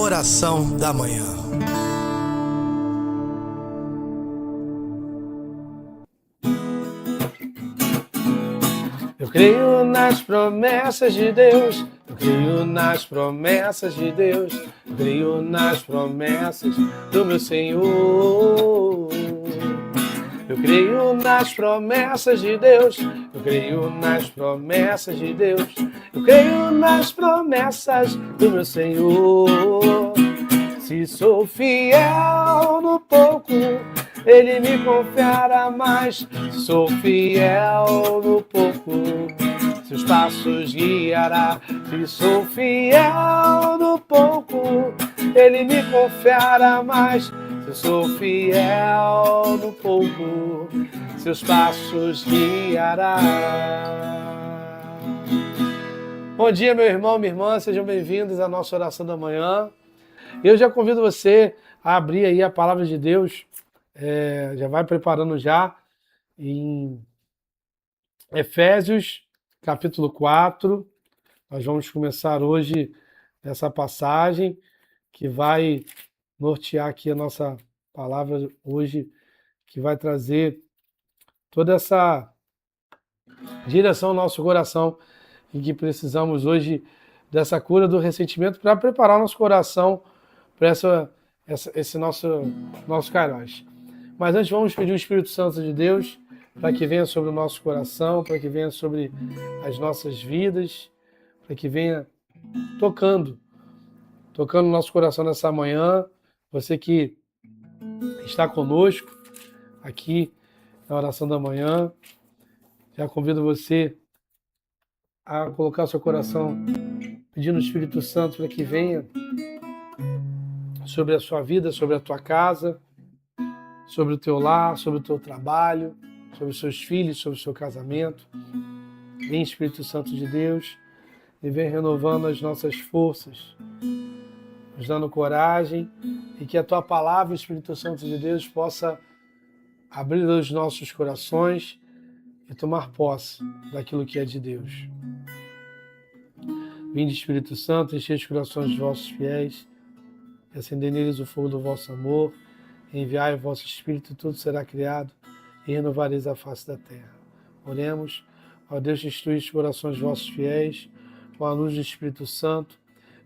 Oração da Manhã. Eu creio nas promessas de Deus, eu creio nas promessas de Deus, eu creio nas promessas do meu Senhor. Eu creio nas promessas de Deus, eu creio nas promessas de Deus, eu creio nas promessas do meu Senhor. Se sou fiel no pouco, Ele me confiará mais. Se sou fiel no pouco, seus passos guiará. Se sou fiel no pouco, Ele me confiará mais. Se eu sou fiel no pouco, seus passos guiará. Bom dia, meu irmão, minha irmã, sejam bem-vindos à nossa oração da manhã. Eu já convido você a abrir aí a palavra de Deus, já vai preparando já em Efésios, capítulo 4. Nós vamos começar hoje essa passagem que vai nortear aqui a nossa palavra hoje, que vai trazer toda essa direção ao nosso coração em que precisamos hoje dessa cura do ressentimento para preparar nosso coração para esse nosso Kairos. Mas antes vamos pedir o Espírito Santo de Deus para que venha sobre o nosso coração, para que venha sobre as nossas vidas, para que venha tocando o nosso coração nessa manhã. Você que está conosco aqui na oração da manhã, já convido você a colocar o seu coração pedindo o Espírito Santo para que venha sobre a sua vida, sobre a tua casa, sobre o teu lar, sobre o teu trabalho, sobre os seus filhos, sobre o seu casamento. Vem, Espírito Santo de Deus, e vem renovando as nossas forças, nos dando coragem, e que a tua palavra, Espírito Santo de Deus, possa abrir os nossos corações e tomar posse daquilo que é de Deus. Vinde, Espírito Santo, enche os corações dos vossos fiéis, e acendei neles o fogo do vosso amor, enviai o vosso Espírito, tudo será criado, e renovareis a face da terra. Oremos, ó Deus, que instrui os corações dos vossos fiéis, com a luz do Espírito Santo,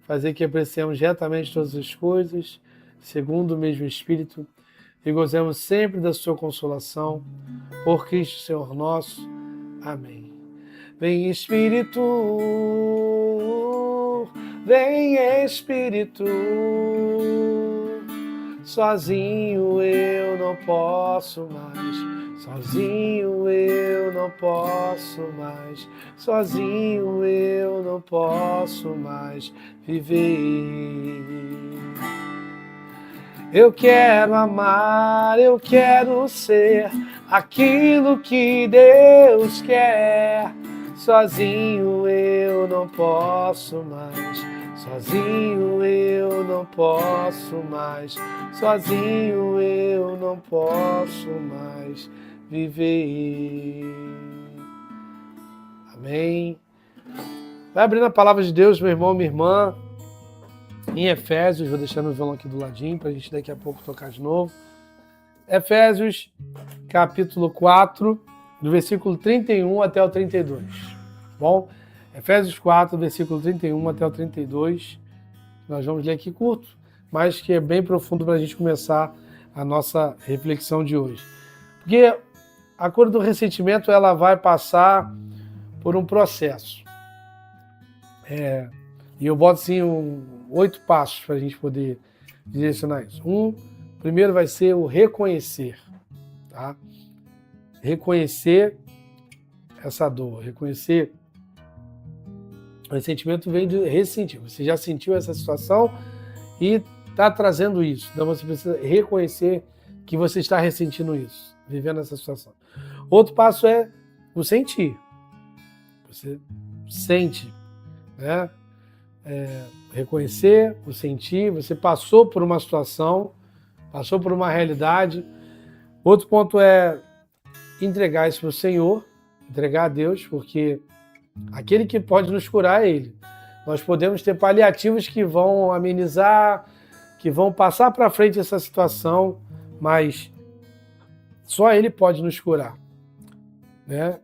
fazer que apreciemos retamente todas as coisas, segundo o mesmo Espírito, e gozemos sempre da sua consolação, por Cristo Senhor nosso. Amém. Vem Espírito, sozinho eu não posso mais, sozinho eu não posso mais, sozinho eu não posso mais viver. Eu quero amar, eu quero ser aquilo que Deus quer. Sozinho eu não posso mais, sozinho eu não posso mais, sozinho eu não posso mais viver. Amém. Vai abrindo a palavra de Deus, meu irmão, minha irmã, em Efésios, vou deixar meu violão aqui do ladinho para a gente daqui a pouco tocar de novo. Efésios, capítulo 4, do versículo 31 até o 32. Bom, Efésios 4, versículo 31 até o 32. Nós vamos ler aqui curto, mas que é bem profundo para a gente começar a nossa reflexão de hoje. Porque a cura do ressentimento ela vai passar por um processo. E eu boto assim 8 passos para a gente poder direcionar isso. Primeiro vai ser o reconhecer, tá? Reconhecer essa dor, reconhecer. O ressentimento vem de ressentir. Você já sentiu essa situação e está trazendo isso. Então você precisa reconhecer que você está ressentindo isso, vivendo essa situação. Outro passo é o sentir. Você sente, né? Reconhecer, o sentir. Você passou por uma situação, passou por uma realidade. Outro ponto é entregar isso para o Senhor, entregar a Deus, porque aquele que pode nos curar é Ele. Nós podemos ter paliativos que vão amenizar, que vão passar para frente essa situação, mas só Ele pode nos curar, né?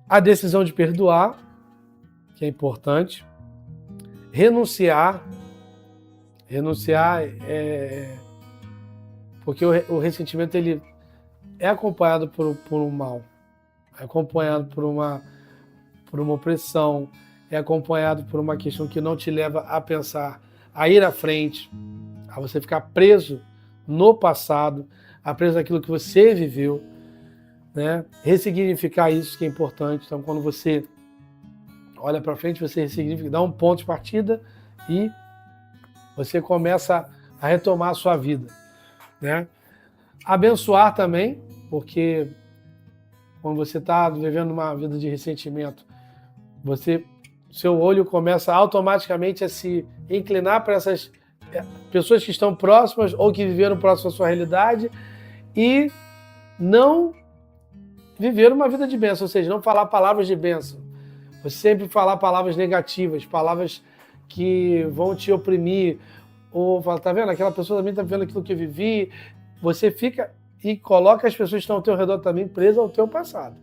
A decisão de perdoar, que é importante. Renunciar porque o ressentimento ele é acompanhado por um mal, é acompanhado por uma opressão, é acompanhado por uma questão que não te leva a pensar, a ir à frente, a você ficar preso no passado, a preso naquilo que você viveu, né? Ressignificar isso que é importante. Então, quando você olha para frente, você ressignifica, dá um ponto de partida e você começa a retomar a sua vida, né? Abençoar também, porque quando você está vivendo uma vida de ressentimento, seu olho começa automaticamente a se inclinar para essas pessoas que estão próximas ou que viveram próximo à sua realidade e não viver uma vida de bênção, ou seja, não falar palavras de bênção. Você sempre falar palavras negativas, palavras que vão te oprimir, ou fala, tá vendo? Aquela pessoa também tá vendo aquilo que eu vivi. Você fica e coloca as pessoas que estão ao teu redor também presas ao teu passado.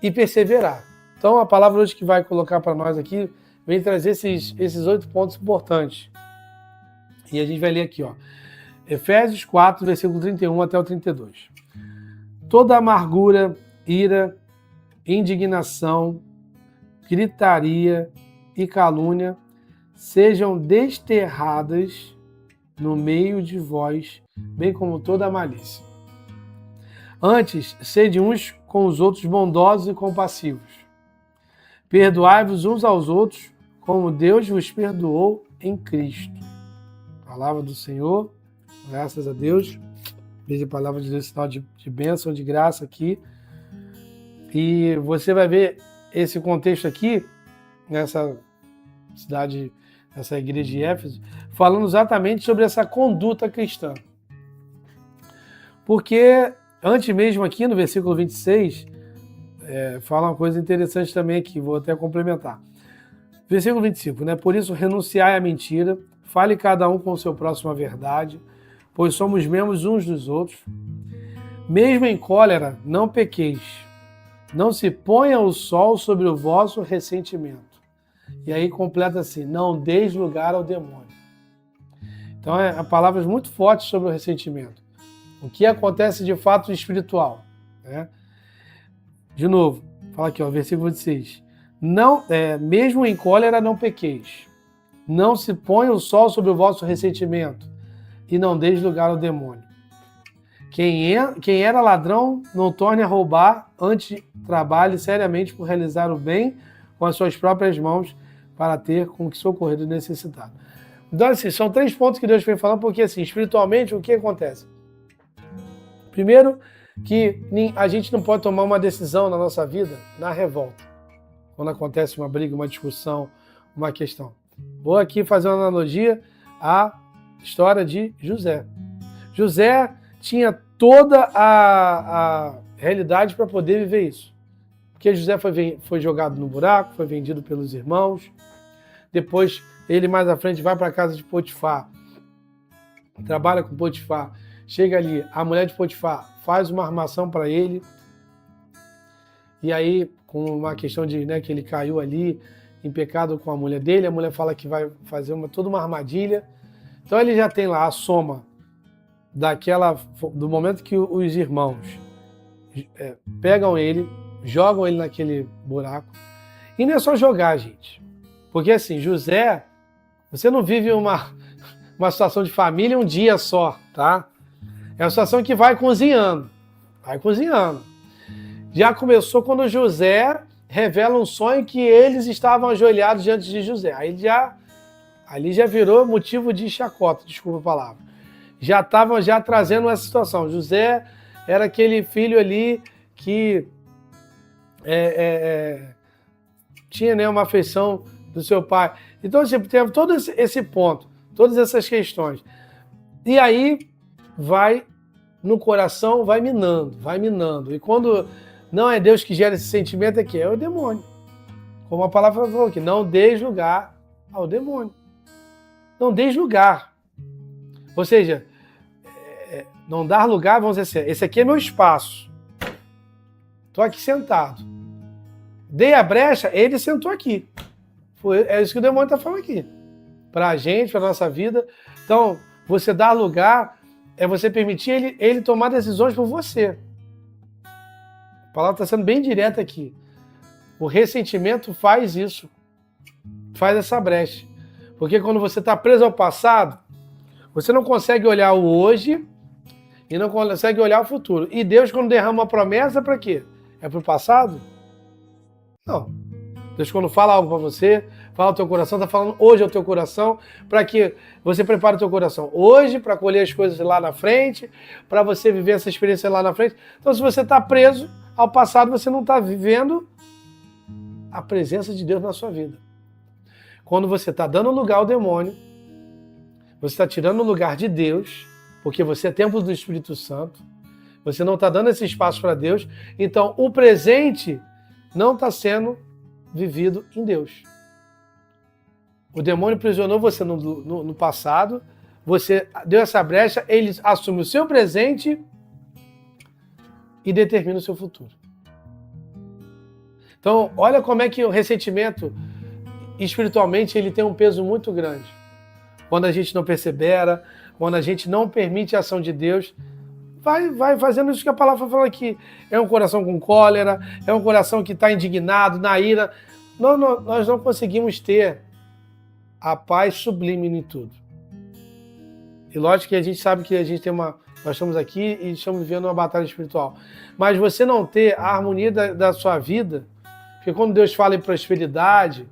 E perseverar. Então a palavra hoje que vai colocar para nós aqui vem trazer esses 8 pontos importantes. E a gente vai ler aqui, ó. Efésios 4, versículo 31 até o 32. Toda amargura, ira, indignação, gritaria e calúnia sejam desterradas no meio de vós, bem como toda a malícia. Antes, sede uns com os outros bondosos e compassivos. Perdoai-vos uns aos outros, como Deus vos perdoou em Cristo. Palavra do Senhor, graças a Deus. Veja a palavra de Deus, sinal de bênção, de graça aqui. E você vai ver esse contexto aqui, nessa cidade, nessa igreja de Éfeso, falando exatamente sobre essa conduta cristã. Porque, antes mesmo aqui no versículo 26, fala uma coisa interessante também aqui, vou até complementar. Versículo 25, né? Por isso, renunciai à mentira, fale cada um com o seu próximo a verdade, pois somos membros uns dos outros. Mesmo em cólera, não pequeis. Não se ponha o sol sobre o vosso ressentimento. E aí completa assim, não deis lugar ao demônio. Então, há palavras muito fortes sobre o ressentimento. O que acontece de fato espiritual, né? De novo, fala aqui, ó, versículo 26. Mesmo em cólera não pequeis. Não se ponha o sol sobre o vosso ressentimento e não deis lugar ao demônio. Quem era ladrão, não torne a roubar, antes trabalhe seriamente por realizar o bem com as suas próprias mãos para ter com que socorrer o necessitado. Então, assim, são 3 pontos que Deus vem falando, porque, assim, espiritualmente, o que acontece? Primeiro, que a gente não pode tomar uma decisão na nossa vida na revolta. Quando acontece uma briga, uma discussão, uma questão. Vou aqui fazer uma analogia à história de José. José tinha toda a realidade para poder viver isso. Porque José foi jogado no buraco, foi vendido pelos irmãos. Depois, ele mais à frente vai para a casa de Potifar. Trabalha com Potifar. Chega ali, a mulher de Potifar faz uma armação para ele. E aí, com uma questão de que ele caiu ali em pecado com a mulher dele, a mulher fala que vai fazer toda uma armadilha. Então ele já tem lá a soma do momento que os irmãos pegam ele, jogam ele naquele buraco. E não é só jogar, gente. Porque assim, José, você não vive uma situação de família um dia só, tá? É uma situação que vai cozinhando. Vai cozinhando. Já começou quando José revela um sonho que eles estavam ajoelhados diante de José. Ali já virou motivo de chacota, desculpa a palavra. Já estavam trazendo essa situação. José era aquele filho ali que tinha uma afeição do seu pai. Então, assim, tem todo esse ponto, todas essas questões. E aí, no coração, vai minando. E quando não é Deus que gera esse sentimento, é o demônio. Como a palavra falou aqui, não deis lugar ao demônio. Não deis lugar. Ou seja, não dar lugar, vamos dizer assim, esse aqui é meu espaço. Estou aqui sentado. Dei a brecha, ele sentou aqui. É isso que o demônio está falando aqui. Para a gente, para a nossa vida. Então, você dar lugar é você permitir ele tomar decisões por você. A palavra está sendo bem direta aqui. O ressentimento faz isso. Faz essa brecha. Porque quando você está preso ao passado, você não consegue olhar o hoje e não consegue olhar o futuro. E Deus, quando derrama uma promessa, para quê? É para o passado? Não. Deus, quando fala algo para você, fala ao teu coração, está falando hoje ao teu coração, para que você prepare o teu coração hoje, para colher as coisas lá na frente, para você viver essa experiência lá na frente. Então, se você está preso ao passado, você não está vivendo a presença de Deus na sua vida. Quando você está dando lugar ao demônio, você está tirando o lugar de Deus, porque você é templo do Espírito Santo, você não está dando esse espaço para Deus, então o presente não está sendo vivido em Deus. O demônio aprisionou você no passado, você deu essa brecha, ele assume o seu presente e determina o seu futuro. Então, olha como é que o ressentimento, espiritualmente, ele tem um peso muito grande. Quando a gente não persevera, quando a gente não permite a ação de Deus, vai fazendo isso que a palavra fala aqui. É um coração com cólera, é um coração que está indignado, na ira. Nós não conseguimos ter a paz sublime em tudo. E lógico que a gente sabe que a gente tem nós estamos aqui e estamos vivendo uma batalha espiritual. Mas você não ter a harmonia da sua vida, porque quando Deus fala em prosperidade,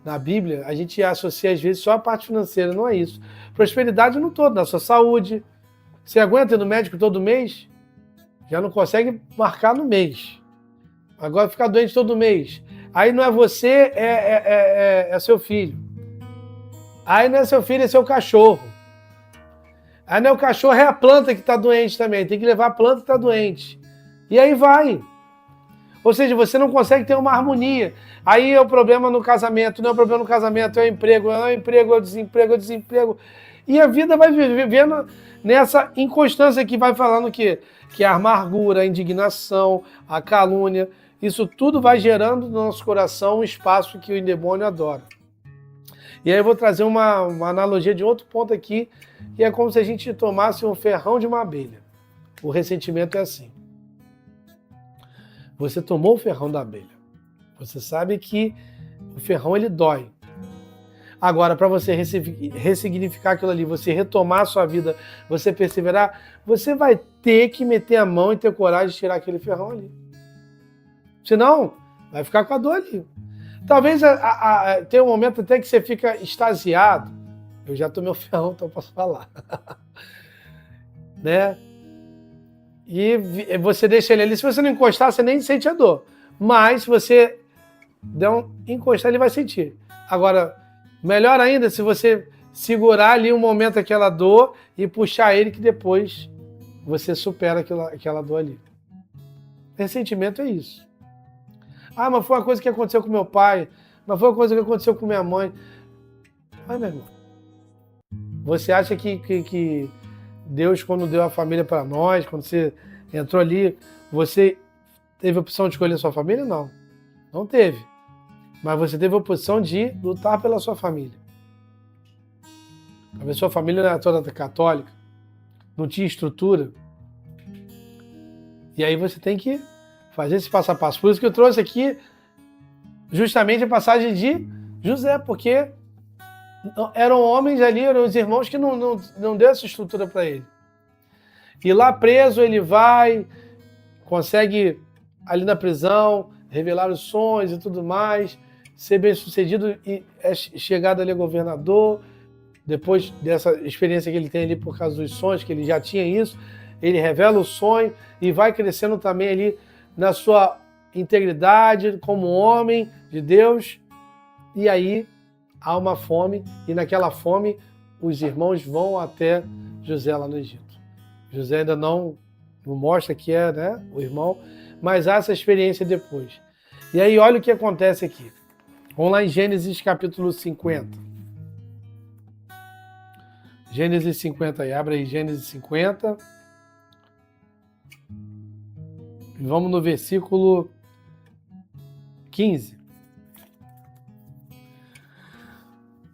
na Bíblia, a gente associa às vezes só a parte financeira, não é isso. Prosperidade no todo, na sua saúde. Você aguenta ir no médico todo mês? Já não consegue marcar no mês. Agora ficar doente todo mês. Aí não é você, é seu filho. Aí não é seu filho, é seu cachorro. Aí não é o cachorro, é a planta que está doente também. Tem que levar a planta que está doente. E aí vai. Ou seja, você não consegue ter uma harmonia. Aí é o problema no casamento, não é o problema no casamento, é o emprego, não é o emprego, é o desemprego. E a vida vai vivendo nessa inconstância que vai falando que a amargura, a indignação, a calúnia, isso tudo vai gerando no nosso coração um espaço que o demônio adora. E aí eu vou trazer uma analogia de outro ponto aqui, que é como se a gente tomasse um ferrão de uma abelha. O ressentimento é assim. Você tomou o ferrão da abelha. Você sabe que o ferrão ele dói. Agora, para você ressignificar aquilo ali, você retomar a sua vida, você perseverar, você vai ter que meter a mão e ter coragem de tirar aquele ferrão ali. Senão, vai ficar com a dor ali. Talvez tenha um momento até que você fica extasiado. Eu já tomei o ferrão, então posso falar. Né? E você deixa ele ali. Se você não encostar, você nem sente a dor. Mas se você encostar, ele vai sentir. Agora, melhor ainda se você segurar ali um momento aquela dor e puxar ele, que depois você supera aquela dor ali. Ressentimento é isso. Ah, mas foi uma coisa que aconteceu com meu pai, mas foi uma coisa que aconteceu com minha mãe. Mas, meu irmão, você acha que Deus, quando deu a família para nós, quando você entrou ali, você teve a opção de escolher a sua família? Não. Não teve. Mas você teve a opção de lutar pela sua família. Talvez sua família não era toda católica, não tinha estrutura. E aí você tem que fazer esse passo a passo. Por isso que eu trouxe aqui justamente a passagem de José, porque eram homens ali, eram os irmãos que não deu essa estrutura para ele. E lá preso ele vai, consegue ali na prisão, revelar os sonhos e tudo mais, ser bem sucedido e é chegado ali a governador. Depois dessa experiência que ele tem ali por causa dos sonhos, que ele já tinha isso, ele revela o sonho e vai crescendo também ali na sua integridade como homem de Deus. E aí há uma fome, e naquela fome os irmãos vão até José lá no Egito. José ainda não mostra que é, né, o irmão, mas há essa experiência depois. E aí olha o que acontece aqui. Vamos lá em Gênesis capítulo 50. Gênesis 50 aí, abre aí Gênesis 50. E vamos no versículo 15.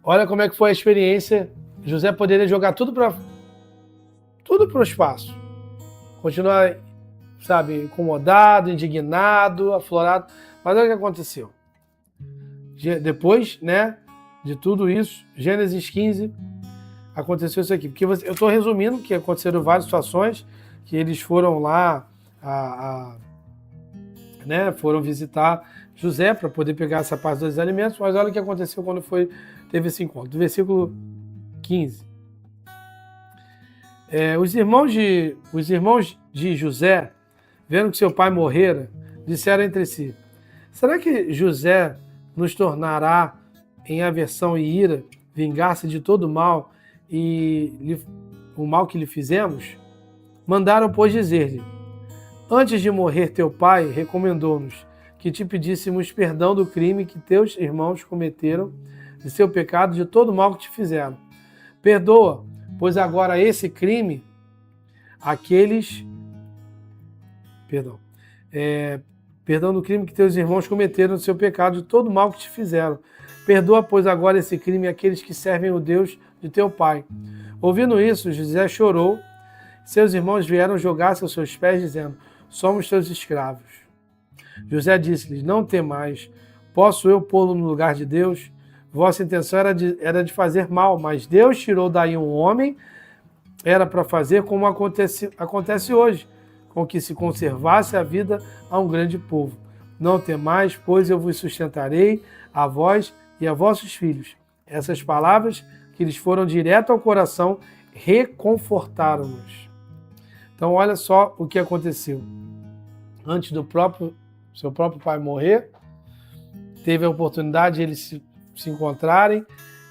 Olha como é que foi a experiência. José poderia jogar tudo para o espaço. Continuar, sabe, incomodado, indignado, aflorado. Mas olha o que aconteceu. Depois, né, de tudo isso, Gênesis 15, aconteceu isso aqui. Porque eu estou resumindo que aconteceram várias situações, que eles foram lá, né, foram visitar José para poder pegar essa parte dos alimentos, mas olha o que aconteceu quando teve esse encontro. Versículo 15. Os irmãos de José, vendo que seu pai morrera, disseram entre si: será que José nos tornará em aversão e ira, vingar-se de todo o mal o mal que lhe fizemos? Mandaram, pois, dizer-lhe: antes de morrer teu pai, recomendou-nos que te pedíssemos perdão do crime que teus irmãos cometeram, de seu pecado, de todo o mal que te fizeram. Perdoa, pois agora esse crime, perdão do crime que teus irmãos cometeram, de seu pecado, de todo o mal que te fizeram. Perdoa, pois agora esse crime aqueles que servem o Deus de teu pai. Ouvindo isso, José chorou. Seus irmãos vieram jogar-se aos seus pés, dizendo: somos teus escravos. José disse-lhes: não temais, posso eu pô-lo no lugar de Deus? Vossa intenção era de fazer mal, mas Deus tirou daí um homem, era para fazer como acontece hoje, com que se conservasse a vida a um grande povo. Não temais, pois eu vos sustentarei, a vós e a vossos filhos. Essas palavras, que lhes foram direto ao coração, reconfortaram-nos. Então olha só o que aconteceu. Antes do seu próprio pai morrer, teve a oportunidade de eles se encontrarem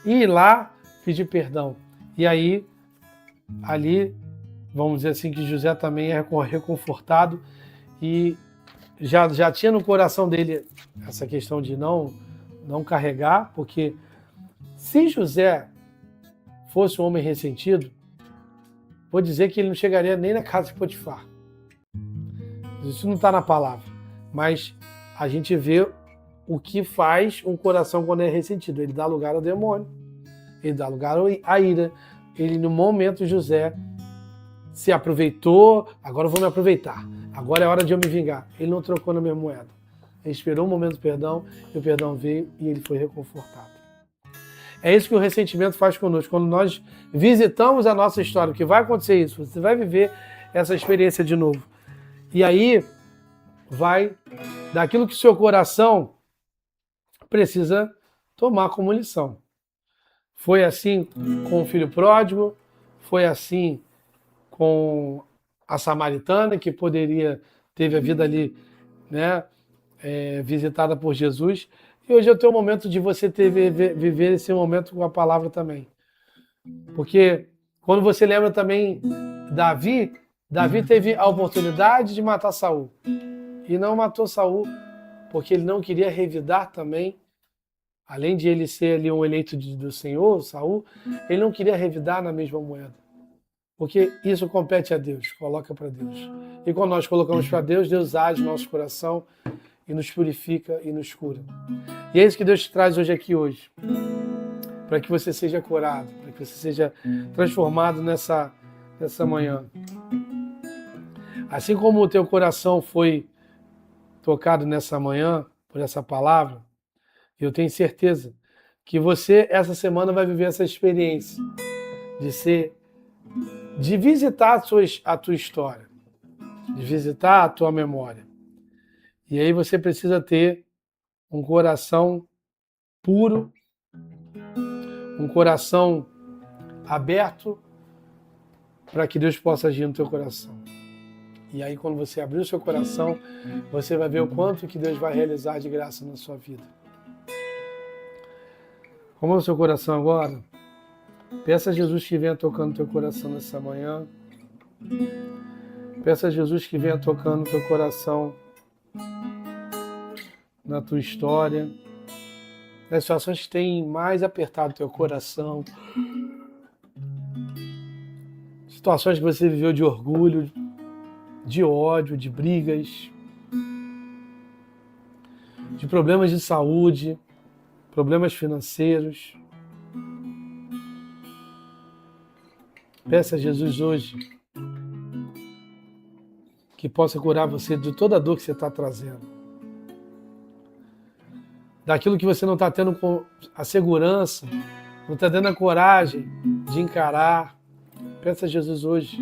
e ir lá pedir perdão. E aí, ali, vamos dizer assim, que José também é reconfortado e já tinha no coração dele essa questão de não carregar, porque se José fosse um homem ressentido, vou dizer que ele não chegaria nem na casa de Potifar. Isso não está na palavra, mas a gente vê o que faz um coração quando é ressentido. Ele dá lugar ao demônio, ele dá lugar à ira. Ele, no momento, José se aproveitou, agora eu vou me aproveitar, agora é hora de eu me vingar. Ele não trocou na mesma moeda. Ele esperou um momento do perdão, e o perdão veio e ele foi reconfortado. É isso que o ressentimento faz conosco. Quando nós visitamos a nossa história, que vai acontecer isso, você vai viver essa experiência de novo. E aí, vai daquilo que o seu coração precisa tomar como lição. Foi assim com o filho pródigo, foi assim com a samaritana, que teve a vida ali, né, visitada por Jesus. E hoje é o teu momento de você viver esse momento com a palavra também. Porque quando você lembra também Davi teve a oportunidade de matar Saul. E não matou Saul, porque ele não queria revidar também. Além de ele ser ali um eleito do Senhor, Saul, ele não queria revidar na mesma moeda. Porque isso compete a Deus, coloca para Deus. E quando nós colocamos para Deus, Deus age no nosso coração e nos purifica e nos cura. E é isso que Deus te traz hoje, para que você seja curado, para que você seja transformado nessa manhã. Assim como o teu coração foi tocado nessa manhã, por essa palavra, eu tenho certeza que você, essa semana, vai viver essa experiência de visitar a tua história, de visitar a tua memória. E aí você precisa ter um coração puro, um coração aberto para que Deus possa agir no teu coração. E aí, quando você abrir o seu coração, você vai ver o quanto que Deus vai realizar de graça na sua vida. Como é o seu coração agora? Peça a Jesus que venha tocando no teu coração nessa manhã. Peça a Jesus que venha tocando no teu coração, na tua história. nas situações que têm mais apertado teu coração, situações que você viveu de orgulho, de ódio, de brigas, de problemas de saúde, problemas financeiros. Peça a Jesus hoje que possa curar você de toda a dor que você está trazendo. Daquilo que você não está tendo a segurança, não está tendo a coragem de encarar. Peça a Jesus hoje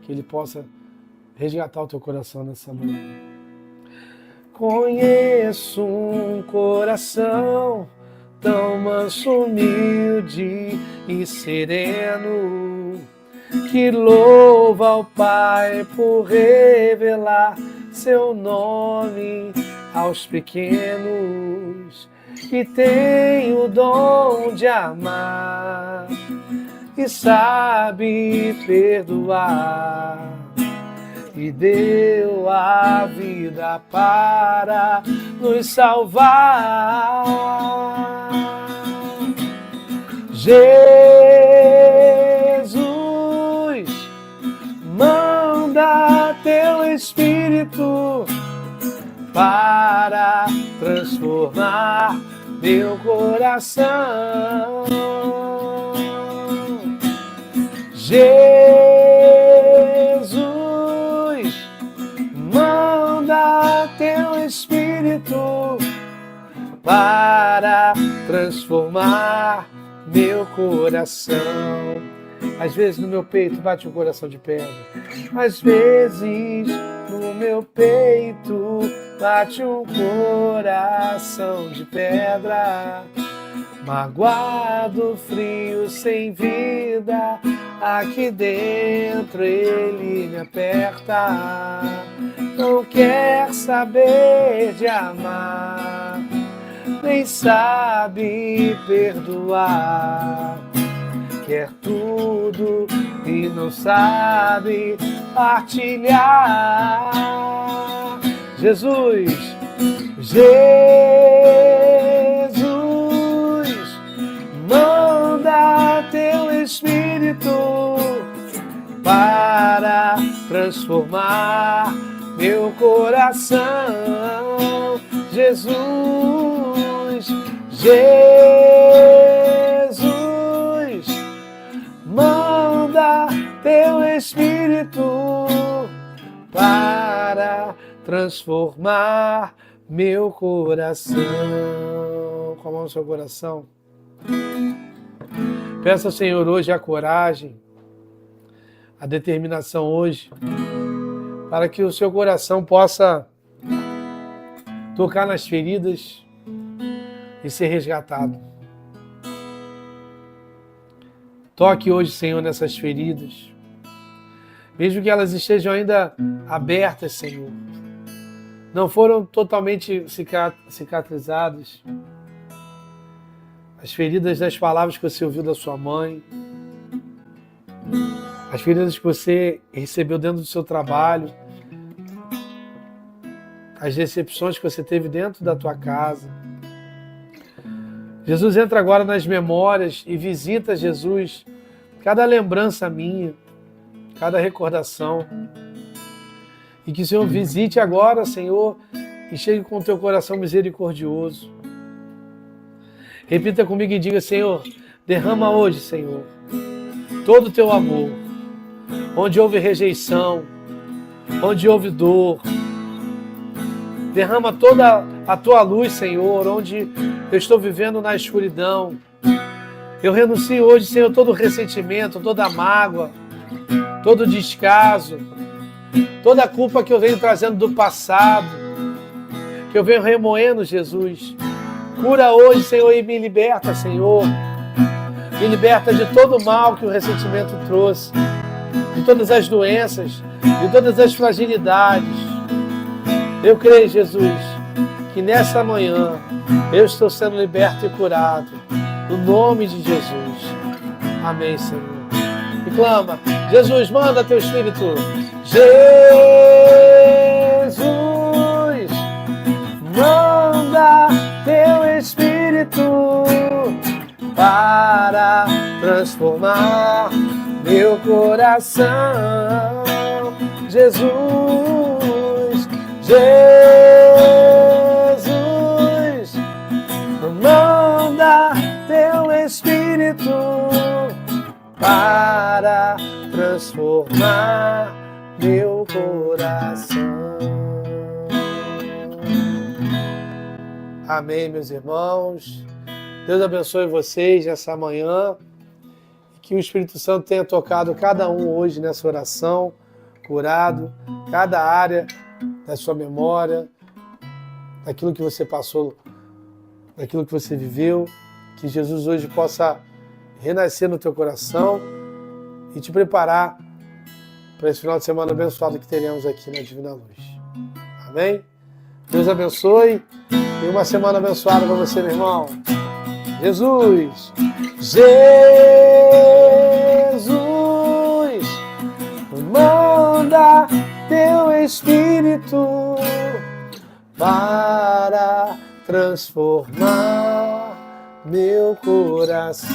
que Ele possa resgatar o teu coração nessa manhã. Conheço um coração tão manso, humilde e sereno, que louva ao Pai por revelar seu nome aos pequenos, que tem o dom de amar e sabe perdoar, e deu a vida para nos salvar. Jesus, manda teu Espírito para transformar meu coração. Jesus, manda teu Espírito para transformar meu coração. Às vezes no meu peito bate um coração de pedra, às vezes no meu peito bate um coração de pedra, magoado, frio, sem vida. Aqui dentro ele me aperta, não quer saber de amar, nem sabe perdoar, quer tudo e não sabe partilhar. Jesus, Jesus, manda teu Espírito para transformar meu coração. Jesus, Jesus, manda teu Espírito para transformar meu coração. Com a mão no seu coração, peça ao Senhor hoje a coragem, a determinação hoje, para que o seu coração possa tocar nas feridas e ser resgatado. Toque hoje, Senhor, nessas feridas, mesmo que elas estejam ainda abertas, Senhor, não foram totalmente cicatrizadas. As feridas das palavras que você ouviu da sua mãe, as feridas que você recebeu dentro do seu trabalho, as decepções que você teve dentro da tua casa. Jesus, entra agora nas memórias e visita, Jesus, cada lembrança minha, cada recordação. E que o Senhor visite agora, Senhor, e chegue com o teu coração misericordioso. Repita comigo e diga: Senhor, derrama hoje, Senhor, todo o teu amor. Onde houve rejeição, onde houve dor, derrama toda a tua luz, Senhor, onde eu estou vivendo na escuridão. Eu renuncio hoje, Senhor, todo ressentimento, toda mágoa, todo descaso, toda a culpa que eu venho trazendo do passado, que eu venho remoendo, Jesus. Cura hoje, Senhor, e me liberta, Senhor. Me liberta de todo o mal que o ressentimento trouxe, de todas as doenças, de todas as fragilidades. Eu creio, Jesus, que nessa manhã eu estou sendo liberto e curado, no nome de Jesus. Amém, Senhor. E clama: Jesus, manda teu Espírito. Jesus, manda teu Espírito para transformar meu coração. Jesus, Jesus, manda teu Espírito para transformar meu coração. Amém, meus irmãos. Deus abençoe vocês nessa manhã. Que o Espírito Santo tenha tocado cada um hoje nessa oração, curado cada área da sua memória, daquilo que você passou, daquilo que você viveu. Que Jesus hoje possa renascer no teu coração e te preparar para esse final de semana abençoado que teremos aqui na Divina Luz. Amém? Deus abençoe e uma semana abençoada para você, meu irmão. Jesus, Jesus, manda teu Espírito para transformar meu coração.